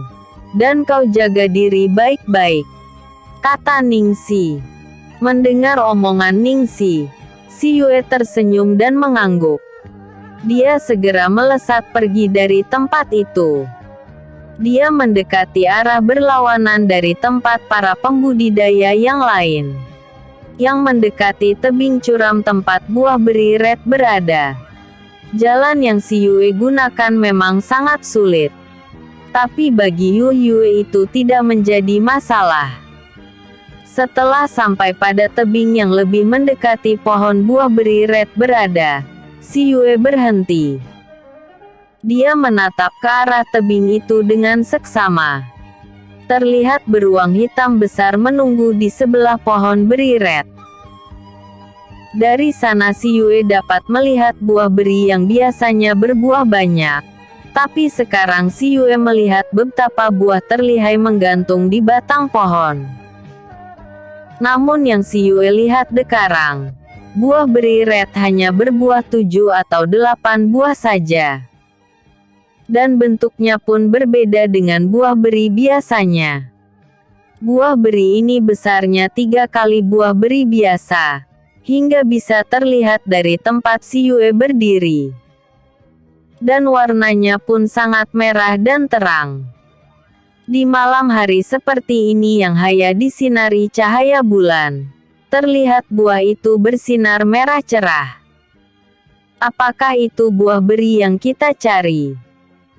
dan kau jaga diri baik-baik, kata Ningxi. Mendengar omongan Ningxi, si Yue tersenyum dan mengangguk. Dia segera melesat pergi dari tempat itu. Dia mendekati arah berlawanan dari tempat para pembudidaya yang lain, yang mendekati tebing curam tempat buah beri red berada. Jalan yang si Yue gunakan memang sangat sulit, tapi bagi Yue itu tidak menjadi masalah. Setelah sampai pada tebing yang lebih mendekati pohon buah beri red berada, si Yue berhenti. Dia menatap ke arah tebing itu dengan seksama. Terlihat beruang hitam besar menunggu di sebelah pohon beri red. Dari sana si Yue dapat melihat buah beri yang biasanya berbuah banyak. Tapi sekarang si Yue melihat betapa buah terlihai menggantung di batang pohon. Namun yang si Yue lihat sekarang, buah beri red hanya berbuah 7 atau 8 buah saja. Dan bentuknya pun berbeda dengan buah beri biasanya. Buah beri ini besarnya 3 kali buah beri biasa, hingga bisa terlihat dari tempat si Yue berdiri. Dan warnanya pun sangat merah dan terang. Di malam hari seperti ini yang hanya disinari cahaya bulan, terlihat buah itu bersinar merah cerah. Apakah itu buah beri yang kita cari?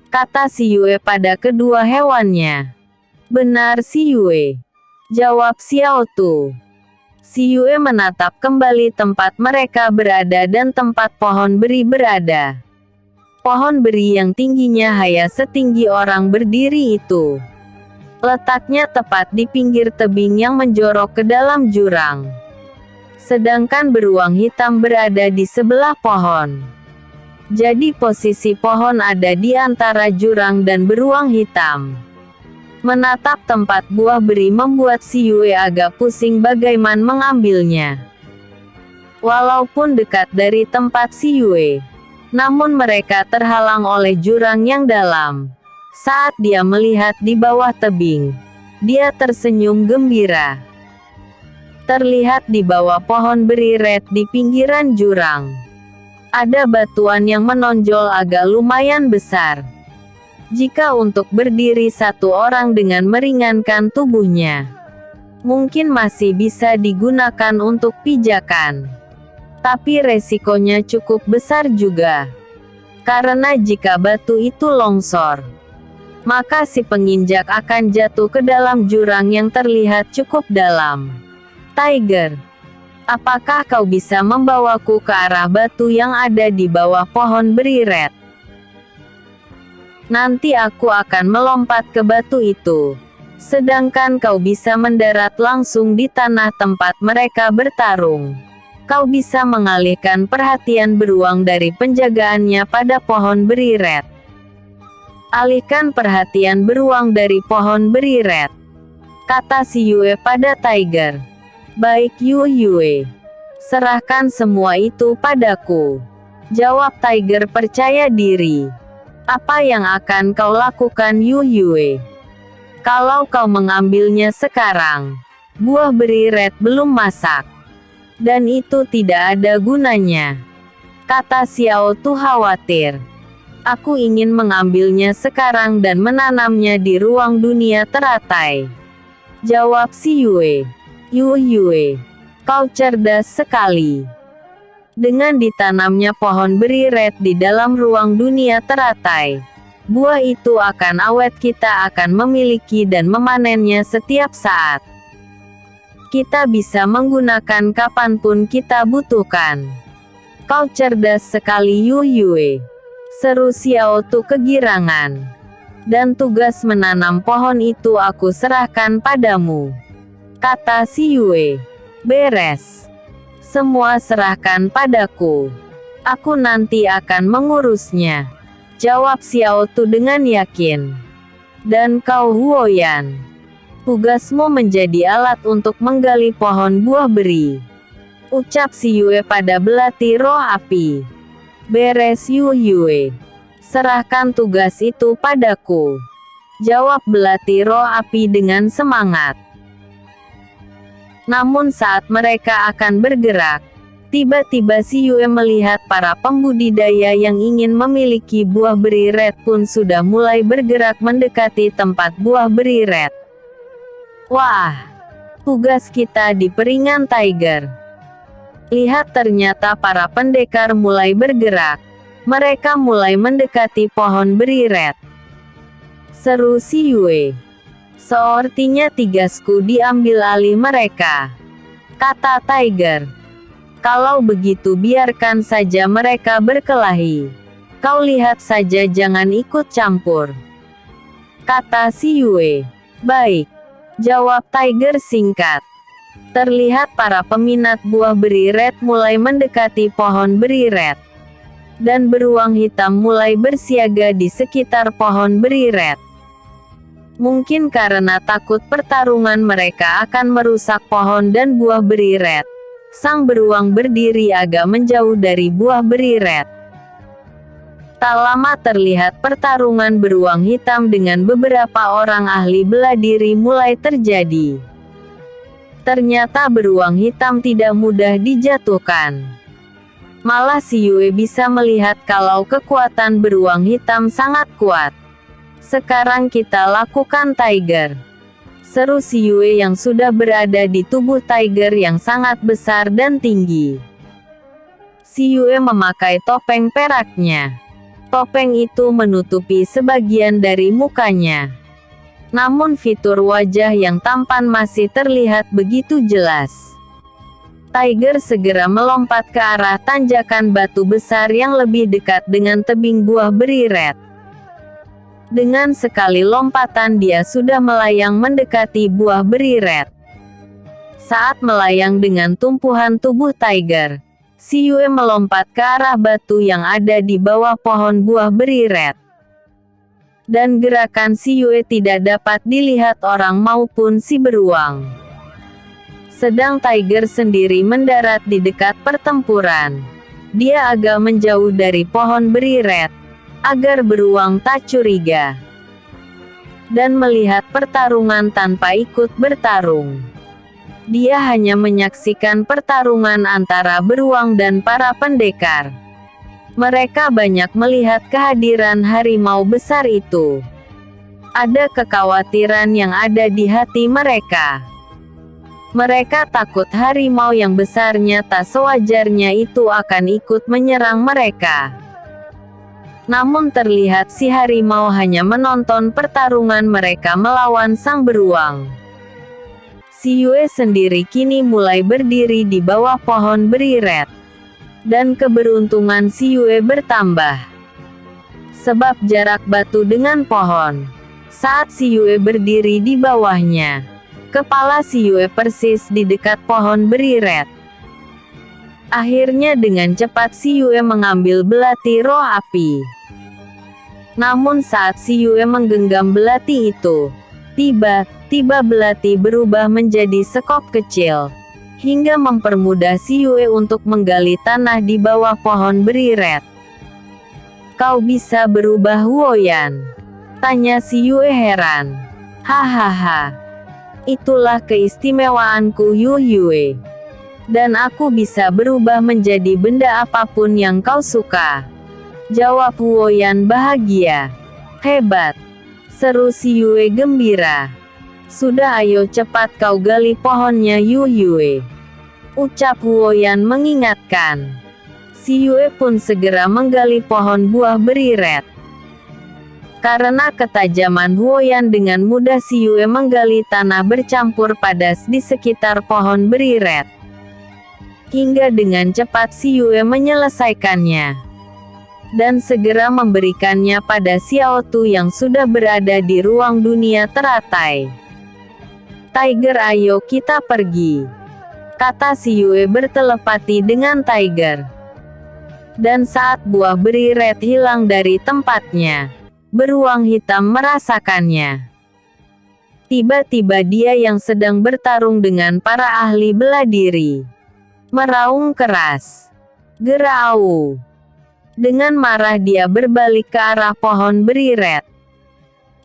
Kata si Yue pada kedua hewannya. Benar si Yue, jawab Xiao Tu. Si Yue menatap kembali tempat mereka berada dan tempat pohon beri berada. Pohon beri yang tingginya hanya setinggi orang berdiri itu. Letaknya tepat di pinggir tebing yang menjorok ke dalam jurang. Sedangkan beruang hitam berada di sebelah pohon. Jadi posisi pohon ada di antara jurang dan beruang hitam. Menatap tempat buah beri membuat si Yue agak pusing bagaimana mengambilnya. Walaupun dekat dari tempat si Yue, namun mereka terhalang oleh jurang yang dalam. Saat dia melihat di bawah tebing, dia tersenyum gembira. Terlihat di bawah pohon beri red di pinggiran jurang, ada batuan yang menonjol agak lumayan besar. Jika untuk berdiri satu orang dengan meringankan tubuhnya, mungkin masih bisa digunakan untuk pijakan. Tapi resikonya cukup besar juga. Karena jika batu itu longsor, maka si penginjak akan jatuh ke dalam jurang yang terlihat cukup dalam. Tiger, apakah kau bisa membawaku ke arah batu yang ada di bawah pohon beri red? Nanti aku akan melompat ke batu itu, sedangkan kau bisa mendarat langsung di tanah tempat mereka bertarung. Kau bisa mengalihkan perhatian beruang dari penjagaannya pada pohon beri red. Alihkan perhatian beruang dari pohon beri red, kata si Yue pada Tiger. Baik Yue, serahkan semua itu padaku, jawab Tiger percaya diri. Apa yang akan kau lakukan Yue? Kalau kau mengambilnya sekarang, buah beri red belum masak, dan itu tidak ada gunanya, kata Xiao Tu khawatir. Aku ingin mengambilnya sekarang dan menanamnya di ruang dunia teratai, jawab si Yue. Yue, kau cerdas sekali. Dengan ditanamnya pohon beri red di dalam ruang dunia teratai, buah itu akan awet, kita akan memiliki dan memanennya setiap saat. Kita bisa menggunakan kapanpun kita butuhkan. Kau cerdas sekali Yue, seru Xiao Tu kegirangan. Dan tugas menanam pohon itu aku serahkan padamu, kata si Yue. Beres. Semua serahkan padaku. Aku nanti akan mengurusnya, jawab Xiao Tu dengan yakin. Dan kau Huoyan, tugasmu menjadi alat untuk menggali pohon buah beri, ucap si Yue pada belati roh api. Beres Yue, serahkan tugas itu padaku, jawab belati roh api dengan semangat. Namun saat mereka akan bergerak, tiba-tiba si Yue melihat para pembudidaya yang ingin memiliki buah beri red pun sudah mulai bergerak mendekati tempat buah beri red. Wah, tugas kita di peringan Tiger. Lihat, ternyata para pendekar mulai bergerak. Mereka mulai mendekati pohon beri red, seru si Yue. Seortinya tugasku diambil alih mereka, kata Tiger. Kalau begitu biarkan saja mereka berkelahi. Kau lihat saja, jangan ikut campur, kata si Yue. Baik, jawab Tiger singkat. Terlihat para peminat buah beri red mulai mendekati pohon beri red, dan beruang hitam mulai bersiaga di sekitar pohon beri red. Mungkin karena takut pertarungan mereka akan merusak pohon dan buah beri red, sang beruang berdiri agak menjauh dari buah beri red. Tak lama terlihat pertarungan beruang hitam dengan beberapa orang ahli bela diri mulai terjadi. Ternyata beruang hitam tidak mudah dijatuhkan. Malah si Yue bisa melihat kalau kekuatan beruang hitam sangat kuat. Sekarang kita lakukan Tiger. Seru si Yue yang sudah berada di tubuh Tiger yang sangat besar dan tinggi. Si Yue memakai topeng peraknya. Topeng itu menutupi sebagian dari mukanya. Namun fitur wajah yang tampan masih terlihat begitu jelas. Tiger segera melompat ke arah tanjakan batu besar yang lebih dekat dengan tebing buah beri red. Dengan sekali lompatan dia sudah melayang mendekati buah beri red. Saat melayang dengan tumpuhan tubuh Tiger, si Yue melompat ke arah batu yang ada di bawah pohon buah beri red. Dan gerakan si Yue tidak dapat dilihat orang maupun si beruang. Sedang Tiger sendiri mendarat di dekat pertempuran. Dia agak menjauh dari pohon beri red, agar beruang tak curiga. Dan melihat pertarungan tanpa ikut bertarung. Dia hanya menyaksikan pertarungan antara beruang dan para pendekar. Mereka banyak melihat kehadiran harimau besar itu. Ada kekhawatiran yang ada di hati mereka. Mereka takut harimau yang besarnya tak sewajarnya itu akan ikut menyerang mereka. Namun terlihat si harimau hanya menonton pertarungan mereka melawan sang beruang. Si Yue sendiri kini mulai berdiri di bawah pohon beri red. Dan keberuntungan si Yue bertambah. Sebab jarak batu dengan pohon. Saat si Yue berdiri di bawahnya, kepala si Yue persis di dekat pohon beri red. Akhirnya dengan cepat si Yue mengambil belati roh api. Namun saat si Yue menggenggam belati itu, tiba-tiba belati berubah menjadi sekop kecil, hingga mempermudah si Yue untuk menggali tanah di bawah pohon beri red. "Kau bisa berubah, Huoyan?" tanya si Yue heran. "Hahaha. Itulah keistimewaanku, Yue. Dan aku bisa berubah menjadi benda apapun yang kau suka," jawab Huoyan bahagia. "Hebat," seru si Yue gembira. "Sudah, ayo cepat kau gali pohonnya, Yue," ucap Huoyan mengingatkan. Si Yue pun segera menggali pohon buah beri red. Karena ketajaman Huoyan dengan mudah si Yue menggali tanah bercampur padas di sekitar pohon beri red. Hingga dengan cepat si Yue menyelesaikannya. Dan segera memberikannya pada Xiao Tu yang sudah berada di ruang dunia teratai. "Tiger, ayo kita pergi," kata si Yue bertelepati dengan Tiger. Dan saat buah beri red hilang dari tempatnya, beruang hitam merasakannya. Tiba-tiba dia yang sedang bertarung dengan para ahli bela diri meraung keras. "Gerau!" Dengan marah dia berbalik ke arah pohon beri red.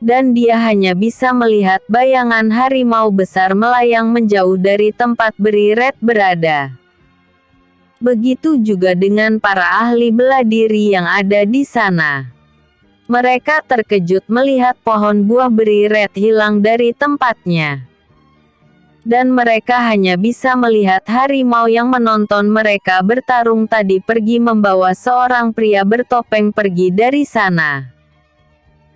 Dan dia hanya bisa melihat bayangan harimau besar melayang menjauh dari tempat beri red berada. Begitu juga dengan para ahli bela diri yang ada di sana. Mereka terkejut melihat pohon buah beri red hilang dari tempatnya. Dan mereka hanya bisa melihat harimau yang menonton mereka bertarung tadi pergi membawa seorang pria bertopeng pergi dari sana.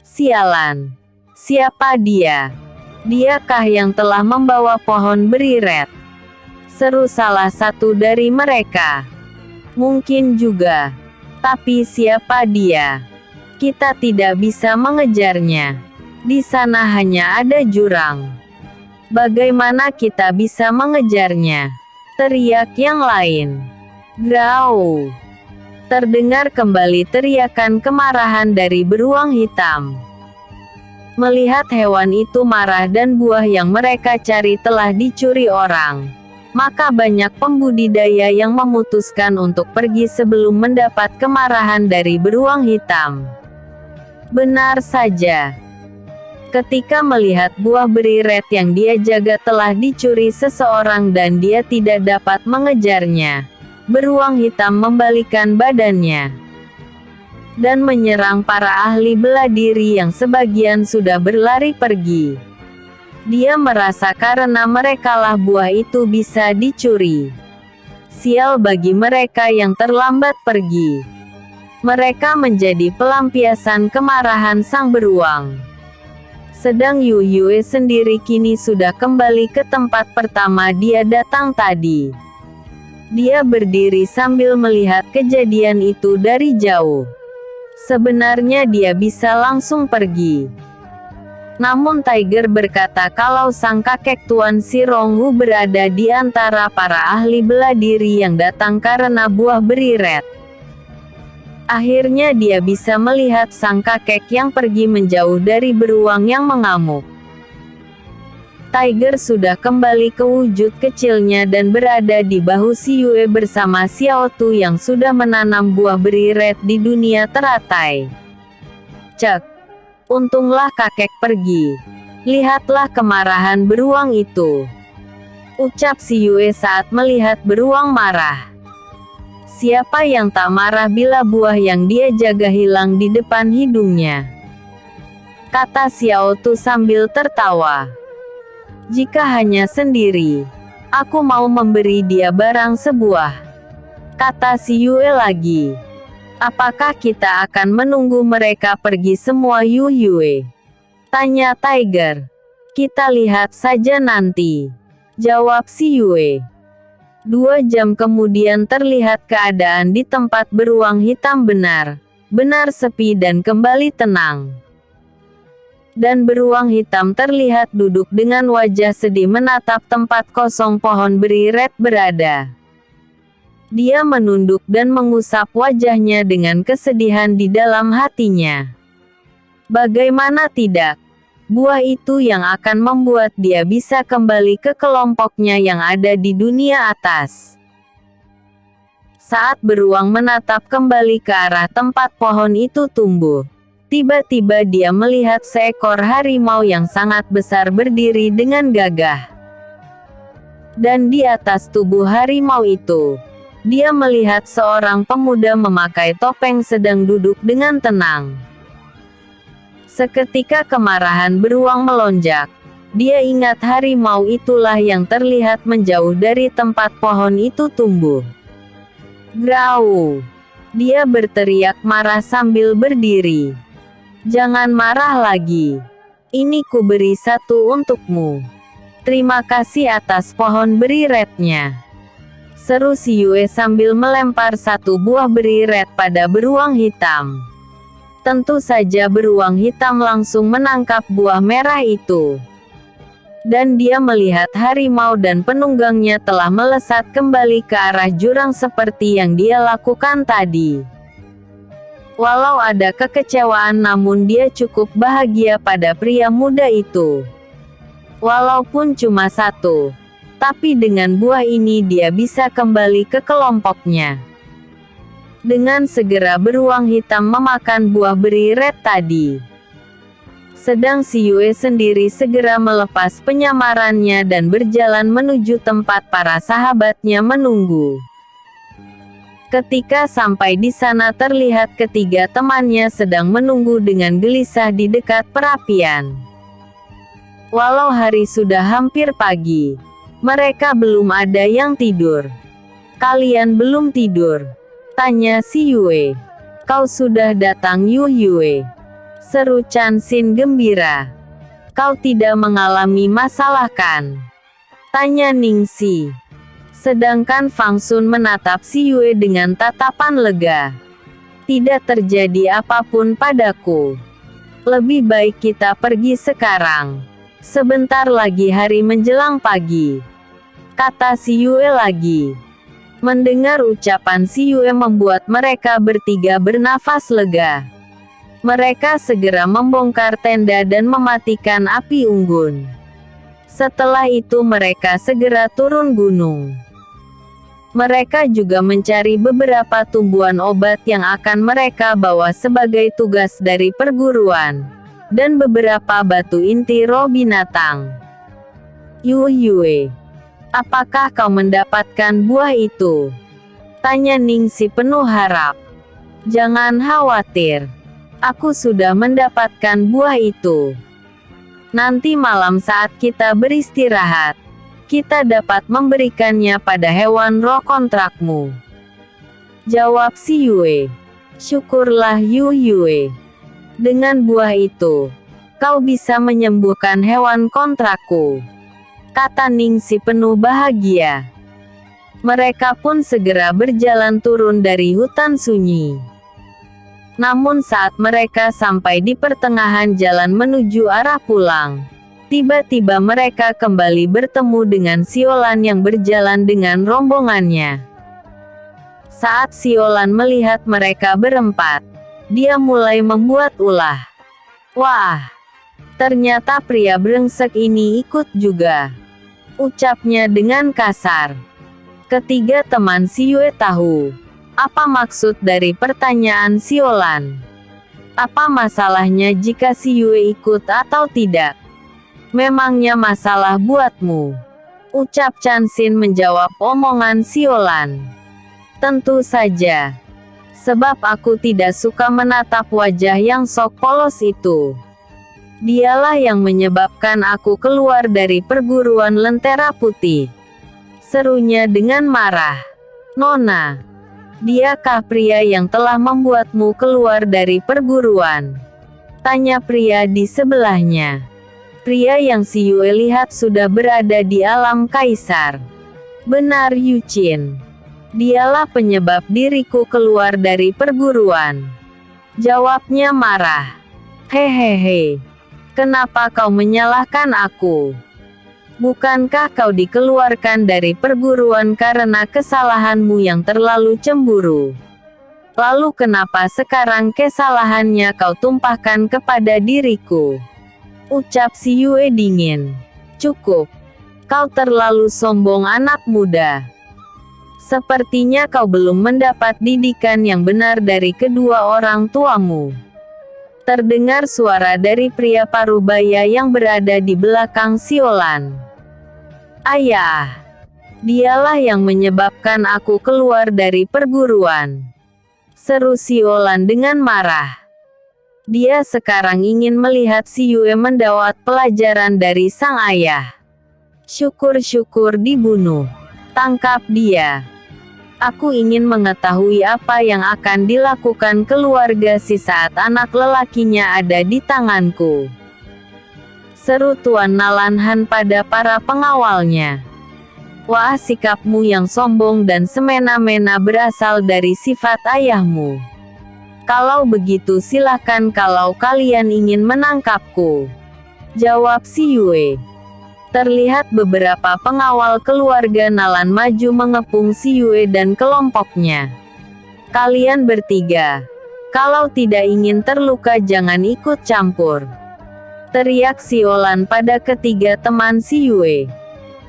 "Sialan! Siapa dia? Diakah yang telah membawa pohon beri red?" seru salah satu dari mereka. "Mungkin juga. Tapi siapa dia? Kita tidak bisa mengejarnya. Di sana hanya ada jurang. Bagaimana kita bisa mengejarnya?" teriak yang lain. "Grau!" Terdengar kembali teriakan kemarahan dari beruang hitam. Melihat hewan itu marah dan buah yang mereka cari telah dicuri orang, maka banyak pembudidaya yang memutuskan untuk pergi sebelum mendapat kemarahan dari beruang hitam. Benar saja. Ketika melihat buah beri red yang dia jaga telah dicuri seseorang dan dia tidak dapat mengejarnya, beruang hitam membalikan badannya dan menyerang para ahli bela diri yang sebagian sudah berlari pergi. Dia merasa karena merekalah buah itu bisa dicuri. Sial bagi mereka yang terlambat pergi. Mereka menjadi pelampiasan kemarahan sang beruang. Sedang Yu Yue sendiri kini sudah kembali ke tempat pertama dia datang tadi. Dia berdiri sambil melihat kejadian itu dari jauh. Sebenarnya dia bisa langsung pergi. Namun Tiger berkata kalau sang kakek Tuan Si Ronghu berada di antara para ahli bela diri yang datang karena buah beri red. Akhirnya dia bisa melihat sang kakek yang pergi menjauh dari beruang yang mengamuk. Tiger sudah kembali ke wujud kecilnya dan berada di bahu Si Yue bersama Xiao Tu yang sudah menanam buah beri red di dunia teratai. Cek. Untunglah kakek pergi. Lihatlah kemarahan beruang itu. Ucap Si Yue saat melihat beruang marah. Siapa yang tak marah bila buah yang dia jaga hilang di depan hidungnya? Kata Xiao Tu sambil tertawa. Jika hanya sendiri, aku mau memberi dia barang sebuah. Kata Si Yue lagi. Apakah kita akan menunggu mereka pergi semua Yu Yue? Tanya Tiger. Kita lihat saja nanti. Jawab Si Yue. 2 jam kemudian terlihat keadaan di tempat beruang hitam benar-benar sepi dan kembali tenang. Dan beruang hitam terlihat duduk dengan wajah sedih menatap tempat kosong pohon beri red berada. Dia menunduk dan mengusap wajahnya dengan kesedihan di dalam hatinya. Bagaimana tidak? Buah itu yang akan membuat dia bisa kembali ke kelompoknya yang ada di dunia atas. Saat beruang menatap kembali ke arah tempat pohon itu tumbuh, tiba-tiba dia melihat seekor harimau yang sangat besar berdiri dengan gagah. Dan di atas tubuh harimau itu, dia melihat seorang pemuda memakai topeng sedang duduk dengan tenang. Seketika kemarahan beruang melonjak. Dia ingat harimau itulah yang terlihat menjauh dari tempat pohon itu tumbuh. Grau! Dia berteriak marah sambil berdiri. Jangan marah lagi. Ini ku beri satu untukmu. Terima kasih atas pohon beri rednya. Seru Si Yue sambil melempar satu buah beri red pada beruang hitam. Tentu saja beruang hitam langsung menangkap buah merah itu. Dan dia melihat harimau dan penunggangnya telah melesat kembali ke arah jurang seperti yang dia lakukan tadi. Walau ada kekecewaan namun dia cukup bahagia pada pria muda itu. Walaupun cuma satu, tapi dengan buah ini dia bisa kembali ke kelompoknya. Dengan segera beruang hitam memakan buah beri red tadi. Sedang Si Yue sendiri segera melepas penyamarannya dan berjalan menuju tempat para sahabatnya menunggu. Ketika sampai di sana terlihat ketiga temannya sedang menunggu dengan gelisah di dekat perapian. Walau hari sudah hampir pagi, mereka belum ada yang tidur. Kalian belum tidur? Tanya Si Yue. Kau sudah datang Yu Yue. Seru Chan Xin gembira. Kau tidak mengalami masalah kan? Tanya Ningxi. Sedangkan Fang Sun menatap Si Yue dengan tatapan lega. Tidak terjadi apapun padaku. Lebih baik kita pergi sekarang. Sebentar lagi hari menjelang pagi. Kata Si Yue lagi. Mendengar ucapan Si Yue membuat mereka bertiga bernafas lega. Mereka segera membongkar tenda dan mematikan api unggun. Setelah itu mereka segera turun gunung. Mereka juga mencari beberapa tumbuhan obat yang akan mereka bawa sebagai tugas dari perguruan, dan beberapa batu inti roh binatang. Yue, apakah kau mendapatkan buah itu? Tanya Ningsi penuh harap. Jangan khawatir. Aku sudah mendapatkan buah itu. Nanti malam saat kita beristirahat, kita dapat memberikannya pada hewan roh kontrakmu. Jawab si Yue. Syukurlah Yue. Dengan buah itu, kau bisa menyembuhkan hewan kontrakku. Kata Ningsi penuh bahagia. Mereka pun segera berjalan turun dari hutan sunyi. Namun saat mereka sampai di pertengahan jalan menuju arah pulang, tiba-tiba mereka kembali bertemu dengan Siolan yang berjalan dengan rombongannya. Saat Siolan melihat mereka berempat, dia mulai membuat ulah. Wah, ternyata pria brengsek ini ikut juga, ucapnya dengan kasar. Ketiga teman si Yue tahu apa maksud dari pertanyaan Siolan. Apa masalahnya jika si Yue ikut atau tidak? Memangnya masalah buatmu? Ucap Chansin menjawab omongan Siolan. Tentu saja. Sebab aku tidak suka menatap wajah yang sok polos itu. Dialah yang menyebabkan aku keluar dari perguruan Lentera Putih. Serunya dengan marah. Nona, diakah pria yang telah membuatmu keluar dari perguruan? Tanya pria di sebelahnya. Pria yang si Yue lihat sudah berada di alam kaisar. Benar Yuchin. Dialah penyebab diriku keluar dari perguruan. Jawabnya marah. Hehehe. Kenapa kau menyalahkan aku? Bukankah kau dikeluarkan dari perguruan karena kesalahanmu yang terlalu cemburu? Lalu kenapa sekarang kesalahannya kau tumpahkan kepada diriku? Ucap si Yue dingin. Cukup. Kau terlalu sombong anak muda. Sepertinya kau belum mendapat didikan yang benar dari kedua orang tuamu. Terdengar suara dari pria parubaya yang berada di belakang Siolan. Ayah, dialah yang menyebabkan aku keluar dari perguruan. Seru Siolan dengan marah. Dia sekarang ingin melihat si Yue mendapat pelajaran dari sang ayah. Syukur-syukur dibunuh. Tangkap dia. Aku ingin mengetahui apa yang akan dilakukan keluarga si saat anak lelakinya ada di tanganku. Seru Tuan Nalanhan pada para pengawalnya. Wah, sikapmu yang sombong dan semena-mena berasal dari sifat ayahmu. Kalau begitu silahkan kalau kalian ingin menangkapku. Jawab si Yue. Terlihat beberapa pengawal keluarga Nalan maju mengepung si Yue dan kelompoknya. Kalian bertiga, kalau tidak ingin terluka jangan ikut campur. Teriak Siolan pada ketiga teman si Yue.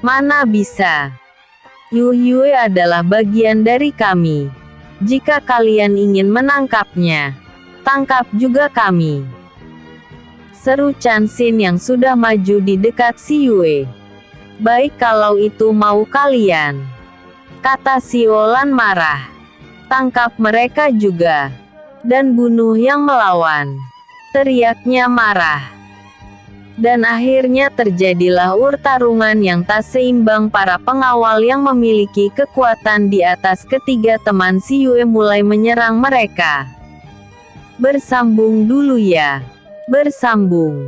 Mana bisa. Yue adalah bagian dari kami. Jika kalian ingin menangkapnya, tangkap juga kami. Seru Chansin yang sudah maju di dekat si Yue. Baik kalau itu mau kalian. Kata Siolan marah. Tangkap mereka juga. Dan bunuh yang melawan. Teriaknya marah. Dan akhirnya terjadilah urtarungan yang tak seimbang. Para pengawal yang memiliki kekuatan di atas ketiga teman si Yue mulai menyerang mereka. Bersambung dulu ya. Bersambung.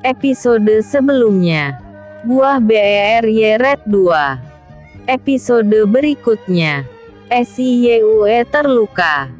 Episode sebelumnya. Buah BERY Red 2. Episode berikutnya. SIYUE terluka.